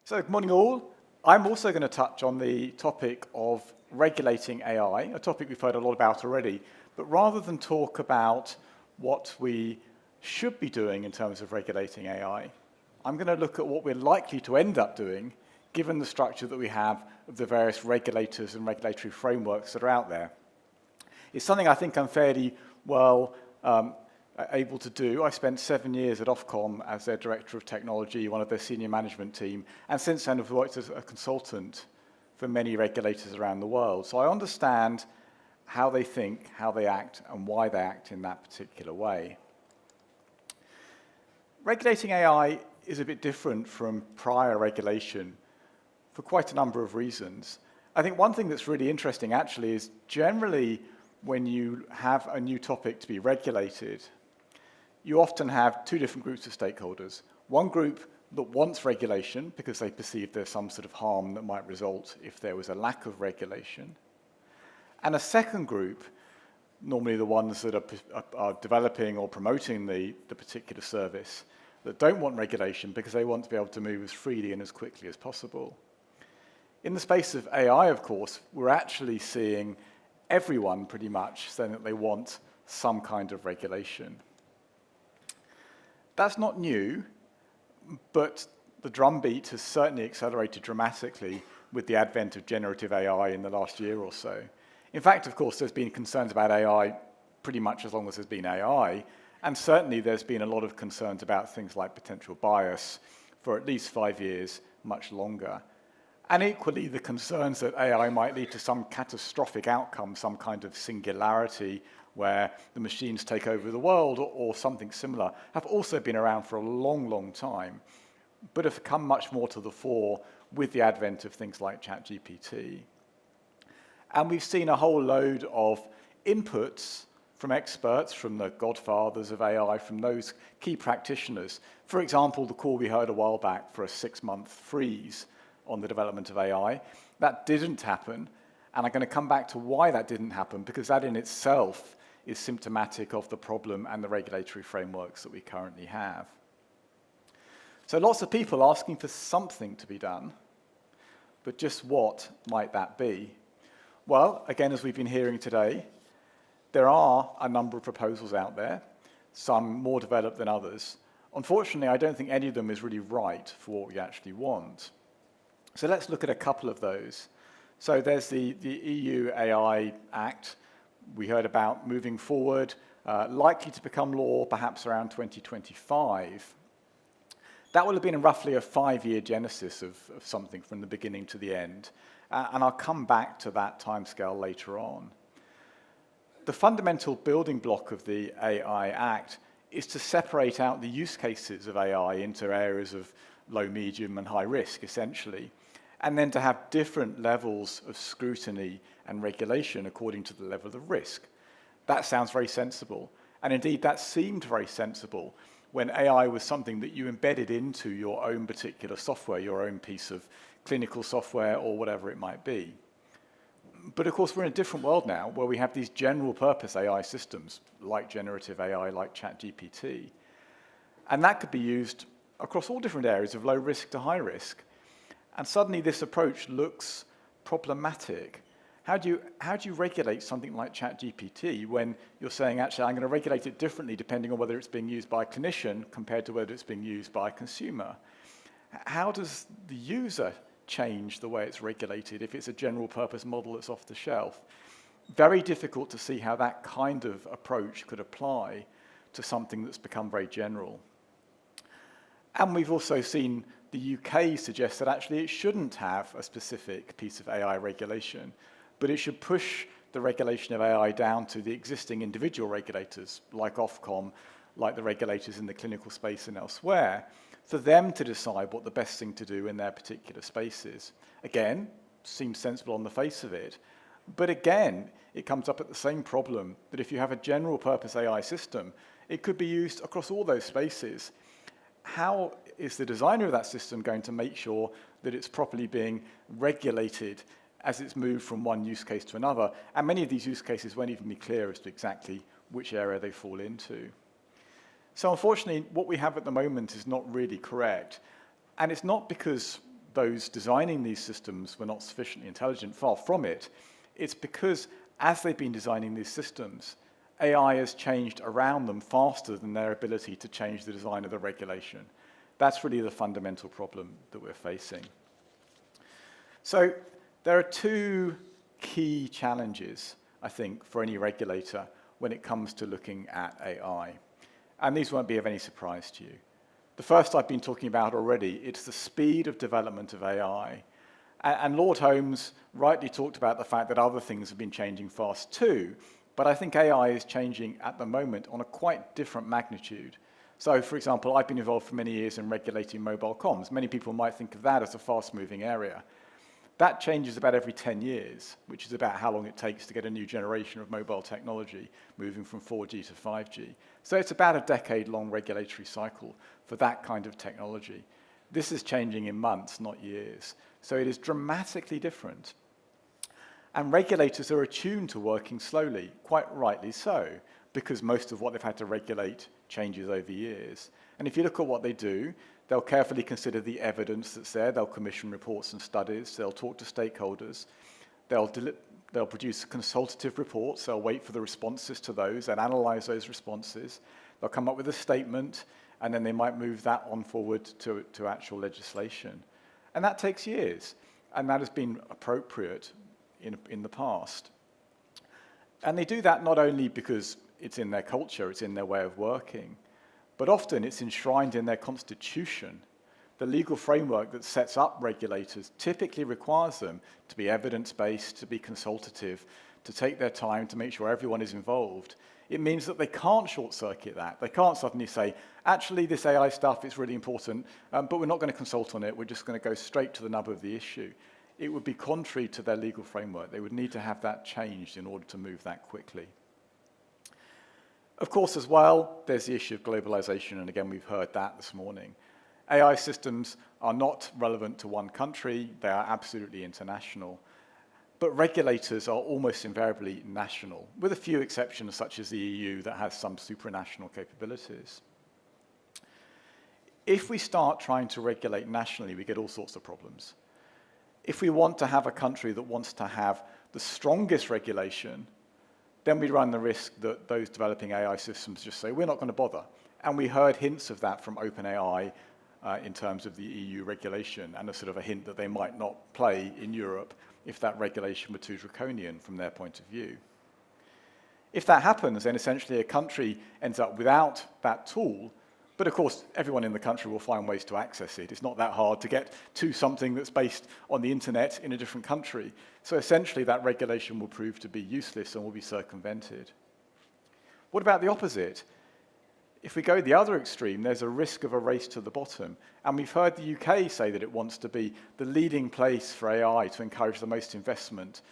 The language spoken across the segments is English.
So, good morning all. I'm also going to touch on the topic of regulating AI, a topic we've heard a lot about already, but rather than talk about what we should be doing in terms of regulating AI, I'm going to look at what we're likely to end up doing given the structure that we have of the various regulators and regulatory frameworks that are out there. It's something I think I'm fairly well able to do. I spent 7 years at Ofcom as their Director of Technology, one of their senior management team, and since then I've worked as a consultant for many regulators around the world. So I understand how they think, how they act, and why they act in that particular way. Regulating AI is a bit different from prior regulation for quite a number of reasons. I think one thing that's really interesting actually is generally when you have a new topic to be regulated, you often have two different groups of stakeholders. One group that wants regulation because they perceive there's some sort of harm that might result if there was a lack of regulation. And a second group, normally the ones that are developing or promoting the particular service, that don't want regulation because they want to be able to move as freely and as quickly as possible. In the space of AI, of course, we're actually seeing everyone pretty much saying that they want some kind of regulation. That's not new, but the drumbeat has certainly accelerated dramatically with the advent of generative AI in the last year or so. In fact, of course, there's been concerns about AI pretty much as long as there's been AI, and certainly there's been a lot of concerns about things like potential bias for at least 5 years, much longer. And equally, the concerns that AI might lead to some catastrophic outcome, some kind of singularity where the machines take over the world or something similar, have also been around for a long, long time, but have come much more to the fore with the advent of things like ChatGPT. And we've seen a whole load of inputs from experts, from the godfathers of AI, from those key practitioners. For example, the call we heard a while back for a 6-month freeze on the development of AI. That didn't happen, and I'm going to come back to why that didn't happen, because that in itself is symptomatic of the problem and the regulatory frameworks that we currently have. So lots of people asking for something to be done, but just what might that be? Well, again, as we've been hearing today, there are a number of proposals out there, some more developed than others. Unfortunately, I don't think any of them is really right for what we actually want. So let's look at a couple of those. So there's the EU AI Act. We heard about moving forward, likely to become law perhaps around 2025. That will have been roughly a 5-year genesis of something from the beginning to the end. And I'll come back to that timescale later on. The fundamental building block of the AI Act is to separate out the use cases of AI into areas of low, medium, and high risk, essentially, and then to have different levels of scrutiny and regulation according to the level of risk. That sounds very sensible, and indeed that seemed very sensible when AI was something that you embedded into your own particular software, your own piece of clinical software or whatever it might be. But of course we're in a different world now where we have these general purpose AI systems like generative AI, like ChatGPT, and that could be used across all different areas of low risk to high risk. And suddenly this approach looks problematic. How do you regulate something like ChatGPT when you're saying, actually, I'm going to regulate it differently depending on whether it's being used by a clinician compared to whether it's being used by a consumer? How does the user change the way it's regulated if it's a general purpose model that's off the shelf? Very difficult to see how that kind of approach could apply to something that's become very general. And we've also seen the UK suggest that actually it shouldn't have a specific piece of AI regulation, but it should push the regulation of AI down to the existing individual regulators, like Ofcom, like the regulators in the clinical space and elsewhere, for them to decide what the best thing to do in their particular spaces. Again, seems sensible on the face of it, but again, it comes up at the same problem that if you have a general purpose AI system, it could be used across all those spaces. How is the designer of that system going to make sure that it's properly being regulated as it's moved from one use case to another? And many of these use cases won't even be clear as to exactly which area they fall into. So unfortunately, what we have at the moment is not really correct. And it's not because those designing these systems were not sufficiently intelligent. Far from it. It's because as they've been designing these systems, AI has changed around them faster than their ability to change the design of the regulation. That's really the fundamental problem that we're facing. So there are two key challenges, I think, for any regulator when it comes to looking at AI. And these won't be of any surprise to you. The first I've been talking about already, it's the speed of development of AI. And Lord Holmes rightly talked about the fact that other things have been changing fast too, but I think AI is changing at the moment on a quite different magnitude. So, for example, I've been involved for many years in regulating mobile comms. Many people might think of that as a fast-moving area. That changes about every 10 years, which is about how long it takes to get a new generation of mobile technology moving from 4G to 5G. So it's about a decade-long regulatory cycle for that kind of technology. This is changing in months, not years. So it is dramatically different. And regulators are attuned to working slowly, quite rightly so, because most of what they've had to regulate changes over years. And if you look at what they do, they'll carefully consider the evidence that's there. They'll commission reports and studies. They'll talk to stakeholders. They'll produce consultative reports. They'll wait for the responses to those and analyze those responses. They'll come up with a statement, and then they might move that on forward to actual legislation. And that takes years, and that has been appropriate in the past. And they do that not only because it's in their culture, it's in their way of working, but often it's enshrined in their constitution. The legal framework that sets up regulators typically requires them to be evidence-based, to be consultative, to take their time to make sure everyone is involved. It means that they can't short-circuit that. They can't suddenly say, actually, this AI stuff is really important, but we're not going to consult on it. We're just going to go straight to the nub of the issue. It would be contrary to their legal framework. They would need to have that changed in order to move that quickly. Of course, as well, there's the issue of globalization, and again, we've heard that this morning. AI systems are not relevant to one country. They are absolutely international. But regulators are almost invariably national, with a few exceptions, such as the EU, that has some supranational capabilities. If we start trying to regulate nationally, we get all sorts of problems. If we want to have a country that wants to have the strongest regulation, then we run the risk that those developing AI systems just say, we're not going to bother. And we heard hints of that from OpenAI in terms of the EU regulation, and a sort of a hint that they might not play in Europe if that regulation were too draconian from their point of view. If that happens, then essentially a country ends up without that tool, but of course everyone in the country will find ways to access it. It's not that hard to get to something that's based on the internet in a different country. So essentially that regulation will prove to be useless and will be circumvented. What about the opposite? If we go the other extreme, there's a risk of a race to the bottom. And we've heard the UK say that it wants to be the leading place for AI to encourage the most investment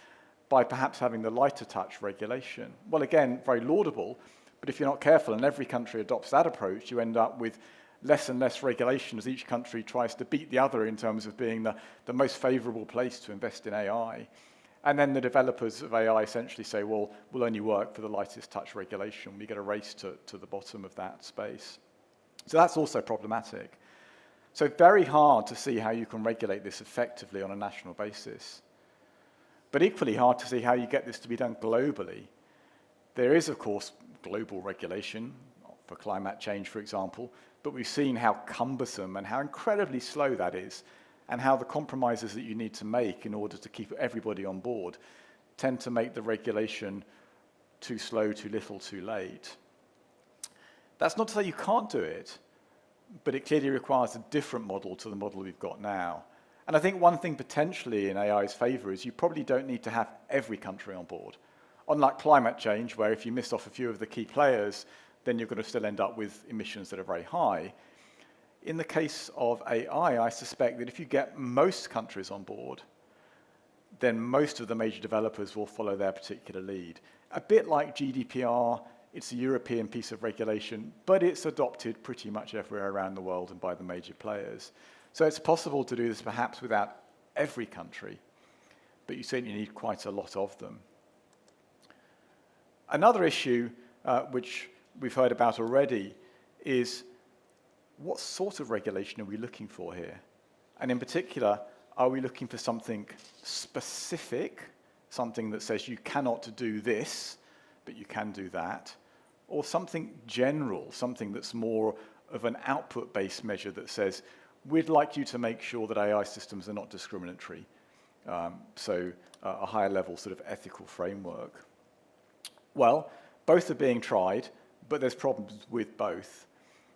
by perhaps having the lighter touch regulation. Well, again, very laudable, but if you're not careful and every country adopts that approach, you end up with less and less regulation as each country tries to beat the other in terms of being the most favorable place to invest in AI. And then the developers of AI essentially say, well, we'll only work for the lightest touch regulation. We get a race to the bottom of that space. So that's also problematic. So very hard to see how you can regulate this effectively on a national basis. But equally hard to see how you get this to be done globally. There is, of course, global regulation for climate change, for example, but we've seen how cumbersome and how incredibly slow that is, and how the compromises that you need to make in order to keep everybody on board tend to make the regulation too slow, too little, too late. That's not to say you can't do it, but it clearly requires a different model to the model we've got now. And I think one thing potentially in AI's favor is you probably don't need to have every country on board. Unlike climate change, where if you miss off a few of the key players, then you're going to still end up with emissions that are very high. In the case of AI, I suspect that if you get most countries on board, then most of the major developers will follow their particular lead. A bit like GDPR, it's a European piece of regulation, but it's adopted pretty much everywhere around the world and by the major players. So it's possible to do this perhaps without every country, but you certainly need quite a lot of them. Another issue, which we've heard about already, is what sort of regulation are we looking for here? And in particular, Are we looking for something specific, something that says you cannot do this, but you can do that? Or something general, something that's more of an output-based measure that says, we'd like you to make sure that AI systems are not discriminatory. So a higher level sort of ethical framework. Well, both are being tried, but there's problems with both.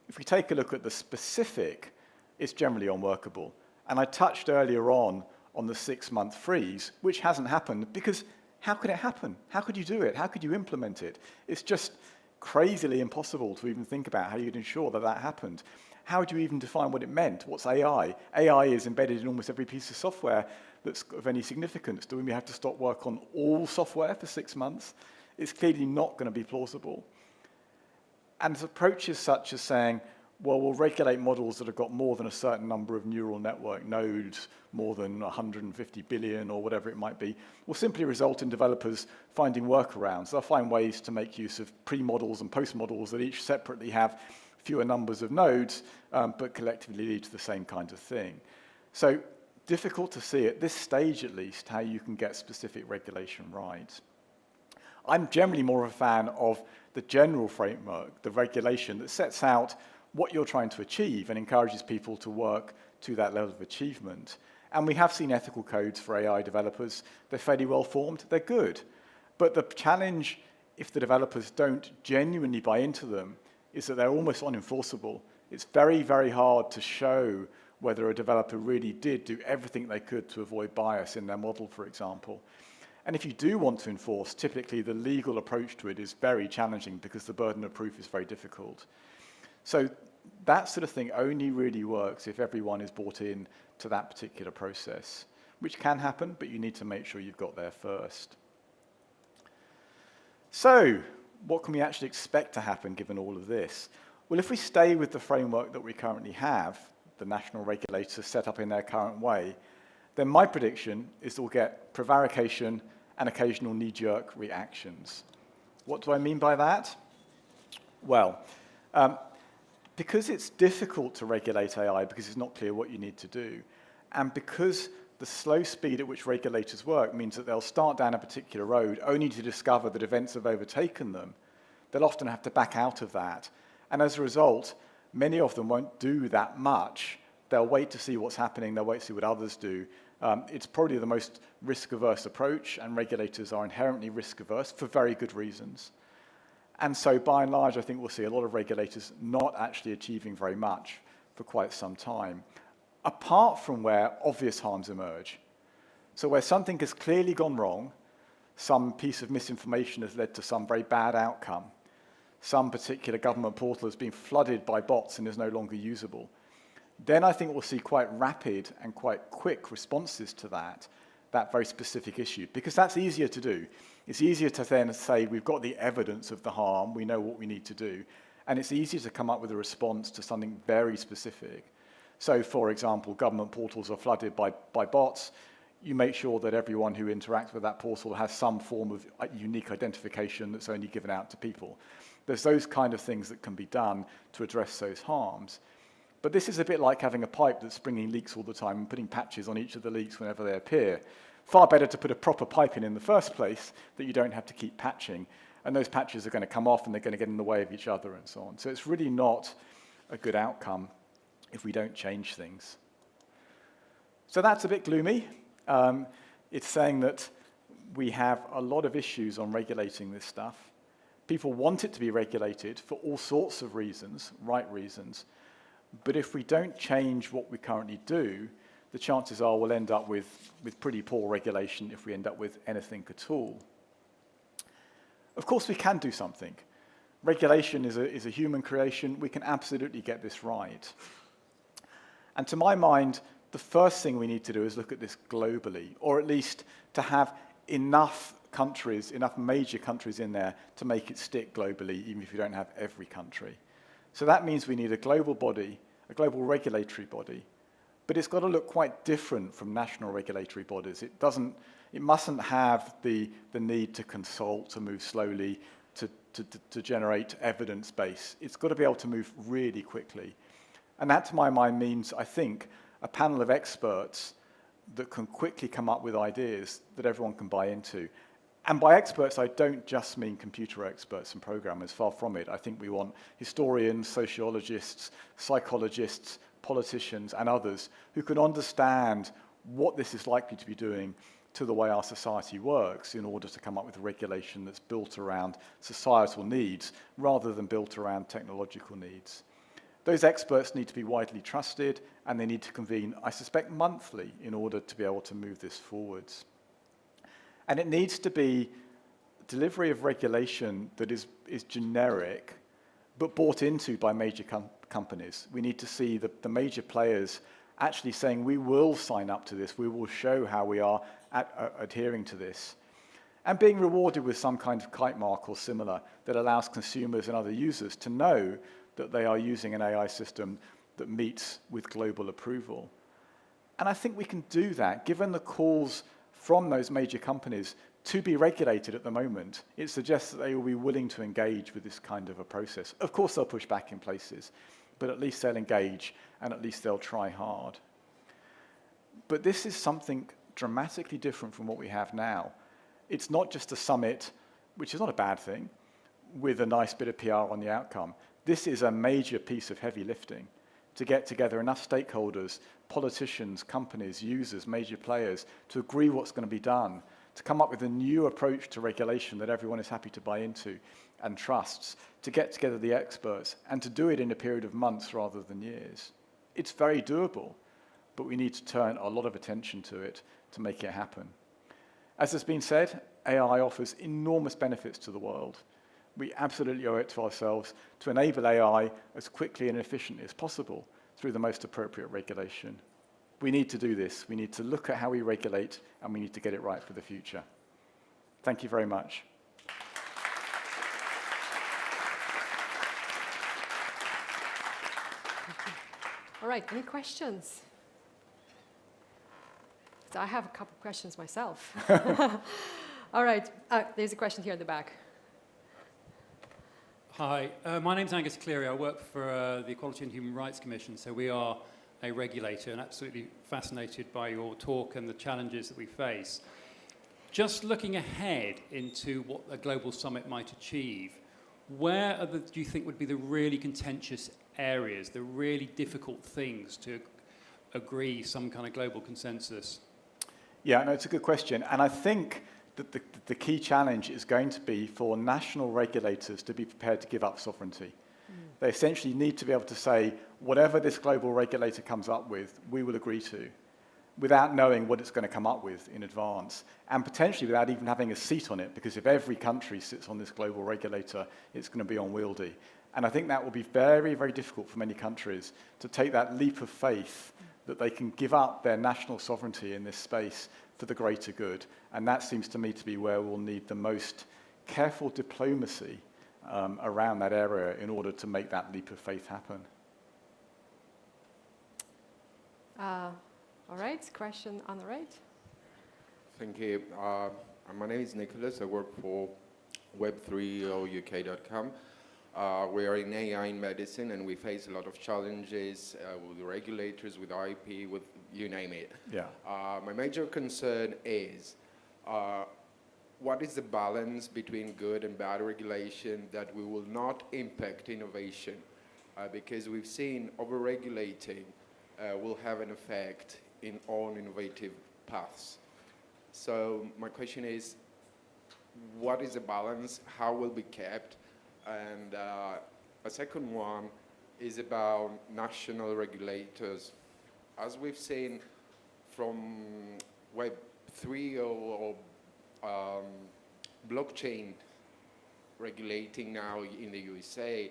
If we take a look at the specific, it's generally unworkable. And I touched earlier on the 6-month freeze, which hasn't happened because how could it happen? How could you do it? How could you implement it? It's just crazily impossible to even think about how you'd ensure that that happened. How do you even define what it meant? What's AI? AI is embedded in almost every piece of software that's of any significance. Do we have to stop work on all software for 6 months? It's clearly not going to be plausible. And approaches such as saying, well, we'll regulate models that have got more than a certain number of neural network nodes, more than 150 billion or whatever it might be, will simply result in developers finding workarounds. They'll find ways to make use of pre-models and post-models that each separately have fewer numbers of nodes, but collectively lead to the same kind of thing. So difficult to see, at this stage at least, how you can get specific regulation right. I'm generally more of a fan of the general framework, the regulation that sets out what you're trying to achieve and encourages people to work to that level of achievement. And we have seen ethical codes for AI developers. They're fairly well formed, they're good. But the challenge, if the developers don't genuinely buy into them, is that they're almost unenforceable. It's very, very hard to show whether a developer really did do everything they could to avoid bias in their model, for example. And if you do want to enforce, typically the legal approach to it is very challenging because the burden of proof is very difficult. So that sort of thing only really works if everyone is bought in to that particular process, which can happen, but you need to make sure you've got there first. So what can we actually expect to happen given all of this? Well, if we stay with the framework that we currently have, the national regulators set up in their current way, then my prediction is that we'll get prevarication and occasional knee-jerk reactions. What do I mean by that? Well, because it's difficult to regulate AI because it's not clear what you need to do, and because the slow speed at which regulators work means that they'll start down a particular road only to discover that events have overtaken them, they'll often have to back out of that. And as a result, many of them won't do that much. They'll wait to see what's happening, they'll wait to see what others do. It's probably the most risk-averse approach, and regulators are inherently risk-averse for very good reasons. And so by and large, I think we'll see a lot of regulators not actually achieving very much for quite some time, apart from where obvious harms emerge. So where something has clearly gone wrong, some piece of misinformation has led to some very bad outcome, some particular government portal has been flooded by bots and is no longer usable, then I think we'll see quite rapid and quite quick responses to that very specific issue, because that's easier to do. It's easier to then say we've got the evidence of the harm, we know what we need to do, and it's easier to come up with a response to something very specific. So, for example, government portals are flooded by bots. You make sure that everyone who interacts with that portal has some form of unique identification that's only given out to people. There's those kind of things that can be done to address those harms. But this is a bit like having a pipe that's springing leaks all the time and putting patches on each of the leaks whenever they appear. Far better to put a proper pipe in the first place that you don't have to keep patching. And those patches are going to come off and they're going to get in the way of each other and so on. So it's really not a good outcome if we don't change things. So that's a bit gloomy. It's saying that we have a lot of issues on regulating this stuff. People want it to be regulated for all sorts of reasons, right reasons. But if we don't change what we currently do, the chances are we'll end up with pretty poor regulation if we end up with anything at all. Of course, we can do something. Regulation is a human creation. We can absolutely get this right. And to my mind, the first thing we need to do is look at this globally, or at least to have enough countries, enough major countries in there to make it stick globally, even if you don't have every country. So that means we need a global body, a global regulatory body, but it's got to look quite different from national regulatory bodies. It mustn't have the need to consult, to move slowly, to generate evidence base. It's got to be able to move really quickly. And that, to my mind, means, I think, a panel of experts that can quickly come up with ideas that everyone can buy into. And by experts, I don't just mean computer experts and programmers, far from it. I think we want historians, sociologists, psychologists, politicians, and others who can understand what this is likely to be doing to the way our society works in order to come up with regulation that's built around societal needs rather than built around technological needs. Those experts need to be widely trusted, and they need to convene, I suspect, monthly in order to be able to move this forwards. And it needs to be delivery of regulation that is generic, but bought into by major companies. We need to see the major players actually saying, we will sign up to this, we will show how we are adhering to this, and being rewarded with some kind of kite mark or similar that allows consumers and other users to know that they are using an AI system that meets with global approval. And I think we can do that, given the calls from those major companies to be regulated at the moment. It suggests that they will be willing to engage with this kind of a process. Of course, they'll push back in places, but at least they'll engage, and at least they'll try hard. But this is something dramatically different from what we have now. It's not just a summit, which is not a bad thing, with a nice bit of PR on the outcome. This is a major piece of heavy lifting to get together enough stakeholders, politicians, companies, users, major players, to agree what's going to be done, to come up with a new approach to regulation that everyone is happy to buy into and trusts, to get together the experts, and to do it in a period of months rather than years. It's very doable, but we need to turn a lot of attention to it to make it happen. As has been said, AI offers enormous benefits to the world. We absolutely owe it to ourselves to enable AI as quickly and efficiently as possible through the most appropriate regulation. We need to do this. We need to look at how we regulate, and we need to get it right for the future. Thank you very much. All right, any questions? So I have a couple of questions myself. All right, there's a question here at the back. Hi, my name's Angus Cleary. I work for the Equality and Human Rights Commission, so we are a regulator, and absolutely fascinated by your talk and the challenges that we face. Just looking ahead into what a global summit might achieve, where are do you think would be the really contentious areas, the really difficult things to agree some kind of global consensus? Yeah, no, it's a good question. And I think that the key challenge is going to be for national regulators to be prepared to give up sovereignty. They essentially need to be able to say, whatever this global regulator comes up with, we will agree to, without knowing what it's going to come up with in advance, and potentially without even having a seat on it, because if every country sits on this global regulator, it's going to be unwieldy. And I think that will be very, very difficult for many countries to take that leap of faith that they can give up their national sovereignty in this space for the greater good. And that seems to me to be where we'll need the most careful diplomacy around that area in order to make that leap of faith happen. All right, question on the right. Thank you. My name is Nicholas. I work for web3uk.com. We are in AI in medicine, and we face a lot of challenges with regulators, with IP, with you name it. Yeah. My major concern is what is the balance between good and bad regulation that we will not impact innovation? Because we've seen over-regulating will have an effect in all innovative paths. So my question is, what is the balance? How will be kept? And a second one is about national regulators. As we've seen from Web3 or blockchain regulating now in the USA,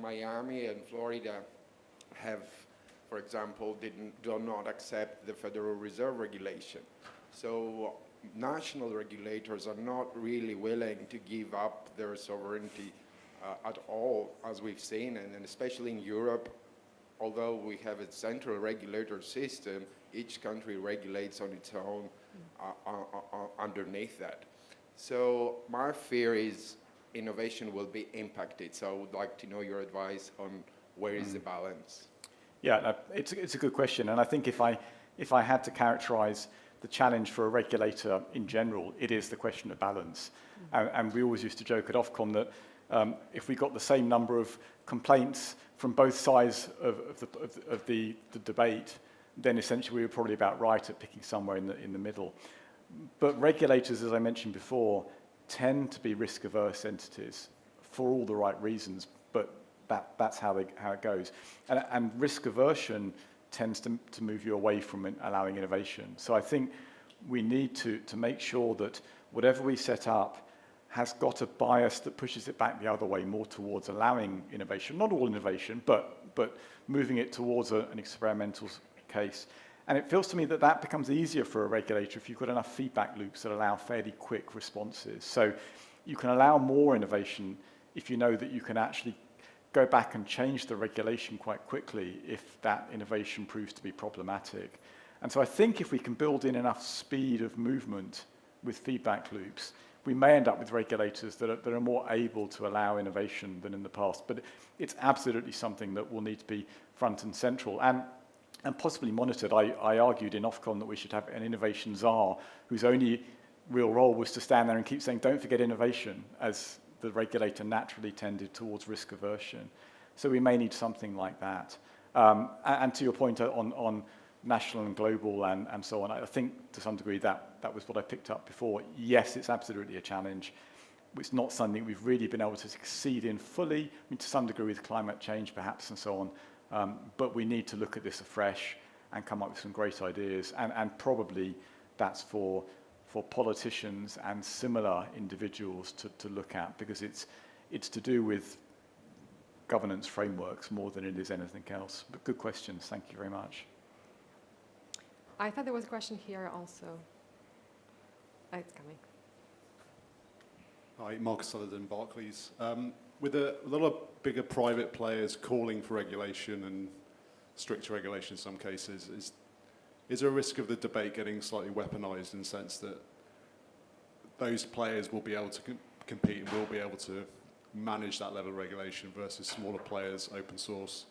Miami and Florida have, for example, do not accept the Federal Reserve regulation. So national regulators are not really willing to give up their sovereignty at all, as we've seen, and especially in Europe, although we have a central regulator system, each country regulates on its own underneath that. So my fear is innovation will be impacted. So I would like to know your advice on where is the balance. Yeah, no, it's a good question, and I think if I if I had to characterize the challenge for a regulator in general, it is the question of balance. And we always used to joke at Ofcom that if we got the same number of complaints from both sides of the debate, then essentially we were probably about right at picking somewhere in the middle. But regulators, as I mentioned before, tend to be risk-averse entities for all the right reasons, but that's how it goes. And risk aversion tends to move you away from allowing innovation. So I think we need to make sure that whatever we set up has got a bias that pushes it back the other way, more towards allowing innovation. Not all innovation, but moving it towards an experimental case. And it feels to me that that becomes easier for a regulator if you've got enough feedback loops that allow fairly quick responses. So you can allow more innovation if you know that you can actually go back and change the regulation quite quickly if that innovation proves to be problematic. And so I think if we can build in enough speed of movement with feedback loops, we may end up with regulators that are more able to allow innovation than in the past. But it's absolutely something that will need to be front and central and possibly monitored. I argued in Ofcom that we should have an innovation czar whose only real role was to stand there and keep saying, don't forget innovation, as the regulator naturally tended towards risk aversion. So we may need something like that. And to your point on national and global and so on, I think to some degree that was what I picked up before. Yes, it's absolutely a challenge. It's not something we've really been able to succeed in fully, I mean, to some degree with climate change perhaps and so on, but we need to look at this afresh and come up with some great ideas, and probably that's for politicians and similar individuals to look at, because it's to do with governance frameworks more than it is anything else. But good questions, thank you very much. I thought there was a question here also. It's coming. Hi, Marcus Sullivan, Barclays. With a lot of bigger private players calling for regulation and stricter regulation in some cases, is there a risk of the debate getting slightly weaponized in the sense that those players will be able to compete and will be able to manage that level of regulation versus smaller players, open source,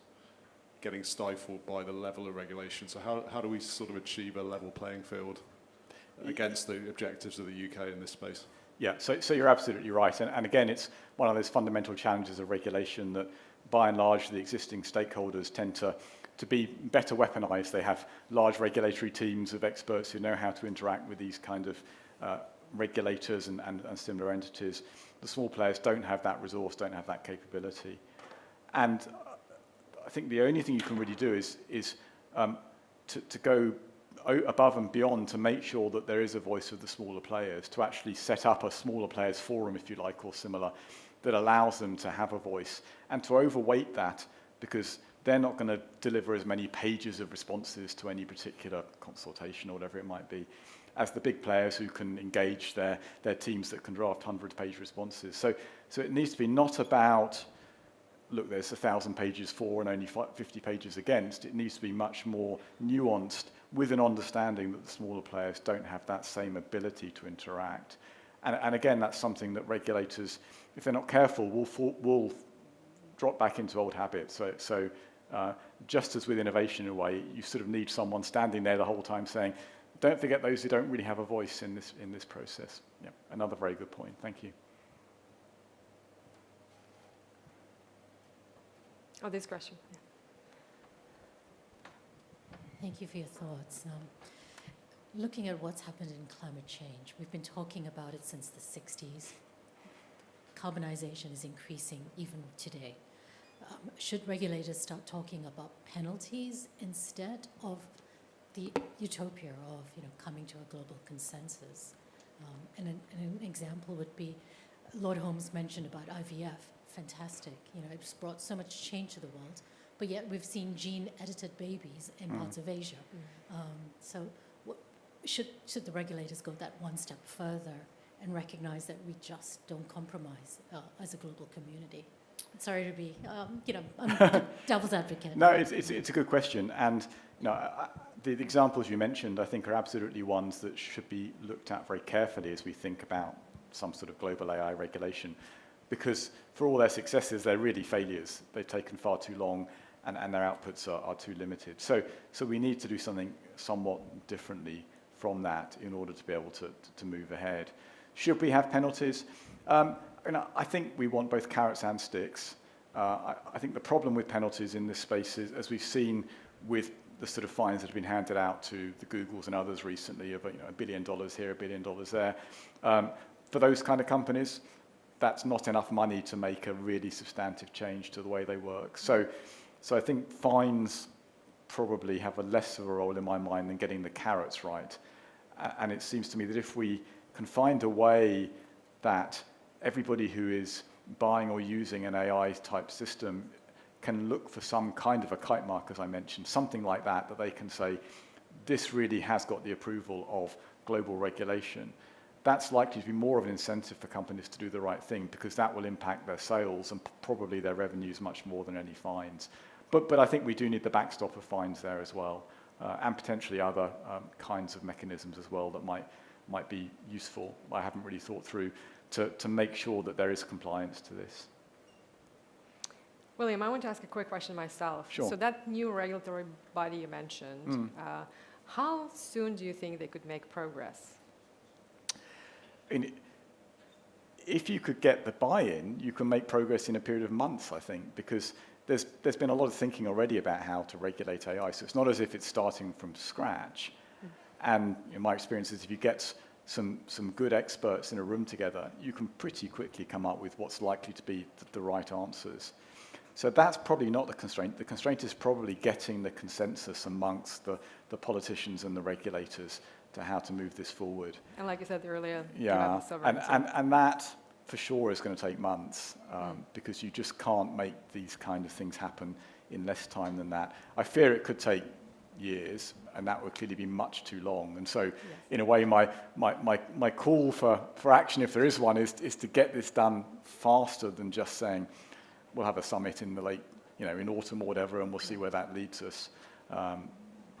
getting stifled by the level of regulation? So how do we sort of achieve a level playing field against the objectives of the UK in this space? Yeah, so you're absolutely right. And again, it's one of those fundamental challenges of regulation that by and large the existing stakeholders tend to be better weaponized. They have large regulatory teams of experts who know how to interact with these kind of regulators and similar entities. The small players don't have that resource, don't have that capability. And I think the only thing you can really do is to go above and beyond to make sure that there is a voice of the smaller players, to actually set up a smaller players forum, if you like, or similar, that allows them to have a voice, and to overweight that, because they're not going to deliver as many pages of responses to any particular consultation or whatever it might be, as the big players who can engage their teams that can draft 100-page responses. So it needs to be not about, look, there's 1,000 pages for and only 50 pages against. It needs to be much more nuanced, with an understanding that the smaller players don't have that same ability to interact. And again, that's something that regulators, if they're not careful, will drop back into old habits. So just as with innovation in a way, you sort of need someone standing there the whole time saying, don't forget those who don't really have a voice in this process. Yeah, another very good point. Thank you. Oh, this question. Yeah. Thank you for your thoughts. Looking at what's happened in climate change, we've been talking about it since the 60s. Carbonization is increasing even today. Should regulators start talking about penalties instead of the utopia of coming to a global consensus? And an example would be, Lord Holmes mentioned about IVF. Fantastic. It's brought so much change to the world, but yet we've seen gene-edited babies in parts of Asia. So should the regulators go that one step further and recognize that we just don't compromise as a global community? Sorry to be, I'm devil's advocate. No, it's a good question, and the examples you mentioned, I think, are absolutely ones that should be looked at very carefully as we think about some sort of global AI regulation. Because for all their successes, they're really failures. They've taken far too long, and their outputs are too limited. So we need to do something somewhat differently from that in order to be able to move ahead. Should we have penalties? I think we want both carrots and sticks. I think the problem with penalties in this space is, as we've seen with the sort of fines that have been handed out to the Googles and others recently of $1 billion here, $1 billion there, for those kind of companies, that's not enough money to make a really substantive change to the way they work. So I think fines probably have a less of a role in my mind than getting the carrots right. And it seems to me that if we can find a way that everybody who is buying or using an AI type system can look for some kind of a kite mark, as I mentioned, something like that they can say, this really has got the approval of global regulation. That's likely to be more of an incentive for companies to do the right thing, because that will impact their sales and probably their revenues much more than any fines. But I think we do need the backstop of fines there as well, and potentially other kinds of mechanisms as well that might be useful. I haven't really thought through to make sure that there is compliance to this. William, I want to ask a quick question myself. Sure. So that new regulatory body you mentioned, how soon do you think they could make progress? If you could get the buy-in, you can make progress in a period of months, I think, because there's been a lot of thinking already about how to regulate AI. So it's not as if it's starting from scratch. And in my experience is if you get some good experts in a room together, you can pretty quickly come up with what's likely to be the right answers. So that's probably not the constraint. The constraint is probably getting the consensus amongst the politicians and the regulators to how to move this forward. And like you said earlier, yeah, and that for sure is going to take months, because you just can't make these kind of things happen in less time than that. I fear it could take years, and that would clearly be much too long. And so, in a way, my call for action, if there is one, is to get this done faster than just saying, we'll have a summit in the late, in autumn or whatever, and we'll see where that leads us.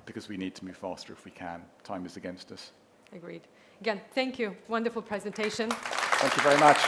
Because we need to move faster if we can. Time is against us. Agreed. Again, thank you. Wonderful presentation. Thank you very much.